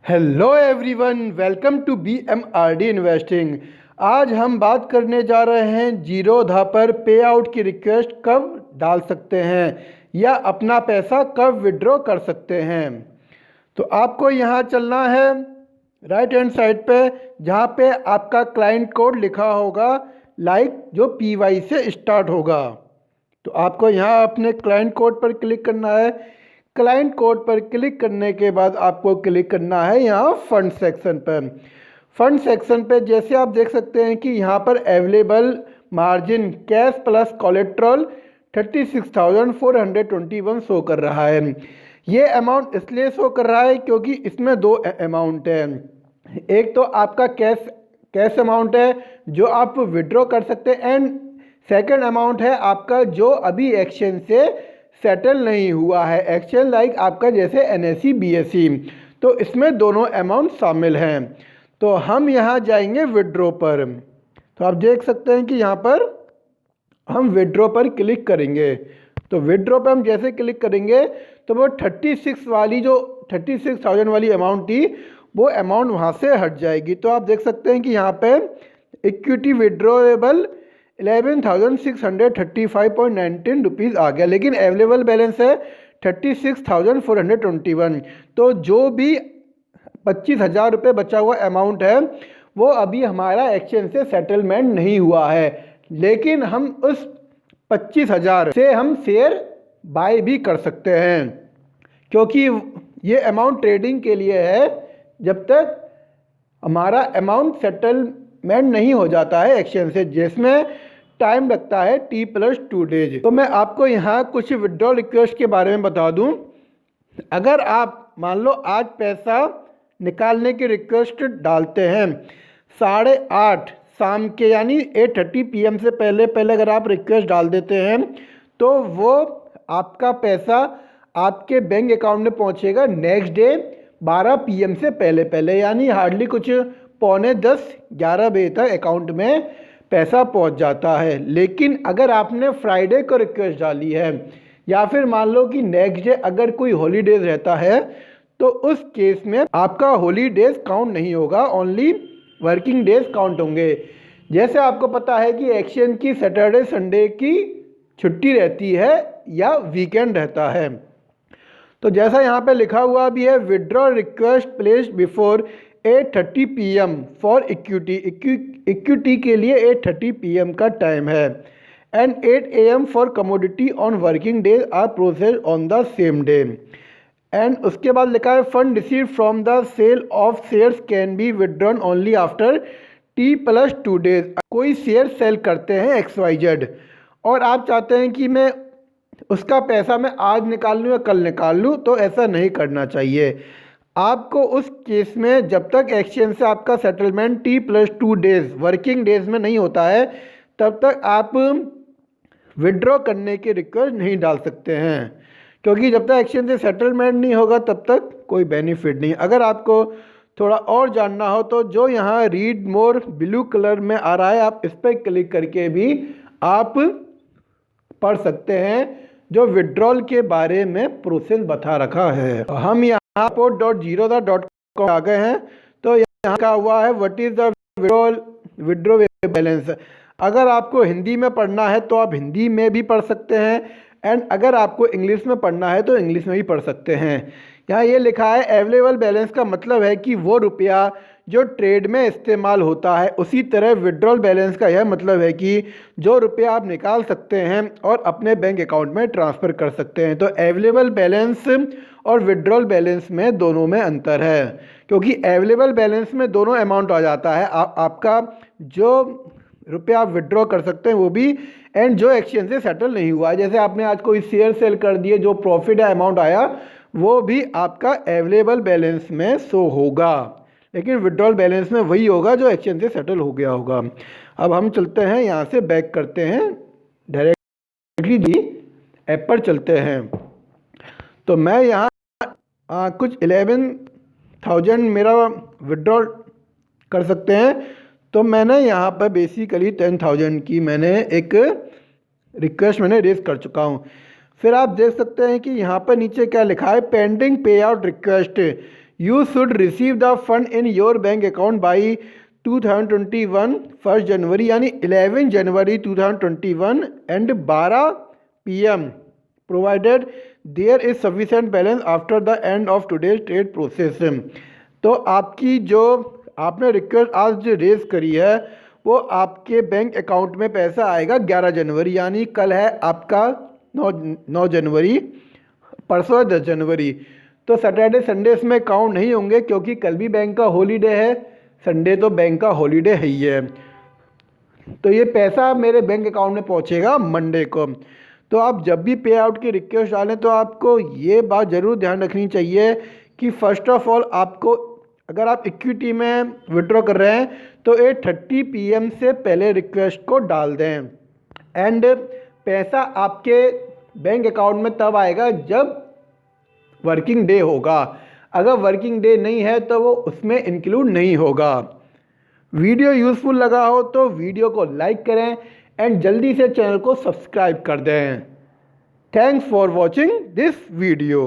Hello everyone, welcome to BMRD investing. आज हम बात करने जा रहे हैं जीरोधा पर पे आउट की रिक्वेस्ट कब डाल सकते हैं या अपना पैसा कब विड्रॉ कर सकते हैं। तो आपको यहाँ चलना है राइट हैंड साइड पे, जहाँ पे आपका क्लाइंट कोड लिखा होगा जो PY से स्टार्ट होगा। तो आपको यहाँ अपने क्लाइंट कोड पर क्लिक करना है। क्लाइंट कोड पर क्लिक करने के बाद आपको क्लिक करना है यहाँ फंड सेक्शन पर। फंड सेक्शन पे जैसे आप देख सकते हैं कि यहाँ पर available margin cash plus collateral 36,421 show कर रहा है। ये अमाउंट इसलिए शो कर रहा है क्योंकि इसमें दो अमाउंट है। एक तो आपका कैश अमाउंट है जो आप विड्रॉ कर सकते हैं, एंड सेकंड अमाउंट है आपका जो अभी एक्सचेंज से सेटल नहीं हुआ है, एक्सचेंज लाइक आपका जैसे NSE BSE। तो इसमें दोनों अमाउंट शामिल हैं। तो हम यहाँ जाएंगे विड्रॉ पर। तो आप देख सकते हैं कि यहाँ पर हम विड्रॉ पर क्लिक करेंगे। तो विड्रॉ पर हम जैसे क्लिक करेंगे तो वो 36,000 वाली अमाउंट थी, वो अमाउंट वहाँ से हट जाएगी। तो आप देख सकते हैं कि यहाँ पे इक्विटी विड्रॉएबल 11,635.19 रुपीज़ आ गया, लेकिन अवेलेबल बैलेंस है 36,421। तो जो भी 25,000 रुपये बचा हुआ अमाउंट है वो अभी हमारा एक्सचेंज से सेटलमेंट नहीं हुआ है, लेकिन हम उस 25,000 से हम शेयर बाय भी कर सकते हैं, क्योंकि ये अमाउंट ट्रेडिंग के लिए है जब तक हमारा अमाउंट सेटलमेंट नहीं हो जाता है एक्सचेंज से, जिसमें टाइम लगता है T+2 डेज। तो मैं आपको यहाँ कुछ विड्रॉ रिक्वेस्ट के बारे में बता दूँ। अगर आप मान लो आज पैसा निकालने की रिक्वेस्ट डालते हैं 8:30 शाम के यानी 8:30 PM से पहले अगर आप रिक्वेस्ट डाल देते हैं तो वो आपका पैसा आपके बैंक अकाउंट में पहुँचेगा नेक्स्ट डे 12 PM से पहले यानी हार्डली कुछ 9:45-11 बजे तक अकाउंट में पैसा पहुंच जाता है। लेकिन अगर आपने फ्राइडे को रिक्वेस्ट डाली है या फिर मान लो कि नेक्स्ट डे अगर कोई हॉलीडेज रहता है तो उस केस में आपका हॉलीडेज काउंट नहीं होगा, ओनली वर्किंग डेज काउंट होंगे। जैसे आपको पता है कि एक्सचेंज की सैटरडे संडे की छुट्टी रहती है या वीकेंड रहता है। तो जैसा यहाँ पे लिखा हुआ भी है, withdraw request placed before 8:30 PM for equity के लिए 8:30 PM का टाइम है, and 8 AM for commodity on working days are process on the same day. And उसके बाद लिखा है fund receive from the sale of shares can be withdrawn only after T+2 डेज। कोई शेयर सेल करते हैं XYZ और आप चाहते हैं कि मैं उसका पैसा मैं आज निकाल लूँ या कल निकाल लूँ, तो ऐसा नहीं करना चाहिए। आपको उस केस में जब तक एक्सचेंज से आपका settlement T+2 days working days में नहीं होता है तब तक आप विड्रॉ करने की रिक्वेस्ट नहीं डाल सकते हैं, क्योंकि जब तक एक्सचेंज से सेटलमेंट नहीं होगा तब तक कोई बेनिफिट नहीं। अगर आपको थोड़ा और जानना हो तो जो यहाँ रीड मोर ब्लू कलर में आ रहा है आप इस पर क्लिक करके भी आप पढ़ सकते हैं जो विड्रॉल के बारे में प्रोसेस बता रखा है। हम यहाँ .जीरोधा.com आ गए हैं। तो यहाँ का हुआ है what is the withdraw balance. अगर आपको हिंदी में पढ़ना है तो आप हिंदी में भी पढ़ सकते हैं, एंड अगर आपको इंग्लिश में पढ़ना है तो इंग्लिश में भी पढ़ सकते हैं। यहाँ ये लिखा है अवेलेबल बैलेंस का मतलब है कि वो रुपया जो ट्रेड में इस्तेमाल होता है। उसी तरह विड्रॉल बैलेंस का यह मतलब है कि जो रुपया आप निकाल सकते हैं और अपने बैंक अकाउंट में ट्रांसफ़र कर सकते हैं। तो अवेलेबल बैलेंस और विड्रॉल बैलेंस में दोनों में अंतर है, क्योंकि अवेलेबल बैलेंस में दोनों अमाउंट आ जाता है, आपका जो रुपया आप विड्रॉ कर सकते हैं वो भी, एंड जो एक्सचेंज से सेटल नहीं हुआ है। जैसे आपने आज कोई शेयर सेल कर दिए, जो प्रॉफिट है अमाउंट आया वो भी आपका अवेलेबल बैलेंस में शो होगा, लेकिन विड्रॉल बैलेंस में वही होगा जो एक्सचेंज से सेटल हो गया होगा। अब हम चलते हैं यहाँ से बैक करते हैं, डायरेक्टली ऐप पर चलते हैं। तो मैं यहाँ कुछ 11,000 मेरा विड्रॉल कर सकते हैं। तो मैंने यहाँ पर बेसिकली 10,000 की मैंने एक रिक्वेस्ट रेज कर चुका हूँ। फिर आप देख सकते हैं कि यहाँ पर नीचे क्या लिखा है, पेंडिंग पे out request, You should receive the fund in your bank account by 2021 1 जनवरी यानी 11 जनवरी 2021 and 12 PM provided there is sufficient balance after the end of today's trade process. तो आपकी जो आपने रिक्वेस्ट आज रेज करी है वो आपके बैंक अकाउंट में पैसा आएगा 11 जनवरी, यानी कल है आपका 9 जनवरी, परसों है 10 जनवरी। तो सैटरडे संडे इसमें काउंट नहीं होंगे क्योंकि कल भी बैंक का हॉलीडे है, संडे तो बैंक का हॉलीडे है ही है। तो ये पैसा मेरे बैंक अकाउंट में पहुंचेगा मंडे को। तो आप जब भी पे आउट की रिक्वेस्ट डालें तो आपको ये बात ज़रूर ध्यान रखनी चाहिए कि फ़र्स्ट ऑफ ऑल आपको अगर आप इक्विटी में विड्रॉ कर रहे हैं तो 8:30 PM से पहले रिक्वेस्ट को डाल दें। एंड पैसा आपके बैंक अकाउंट में तब आएगा जब वर्किंग डे होगा, अगर वर्किंग डे नहीं है तो वो उसमें इंक्लूड नहीं होगा। वीडियो यूज़फुल लगा हो तो वीडियो को लाइक करें एंड जल्दी से चैनल को सब्सक्राइब कर दें। Thanks for watching this video.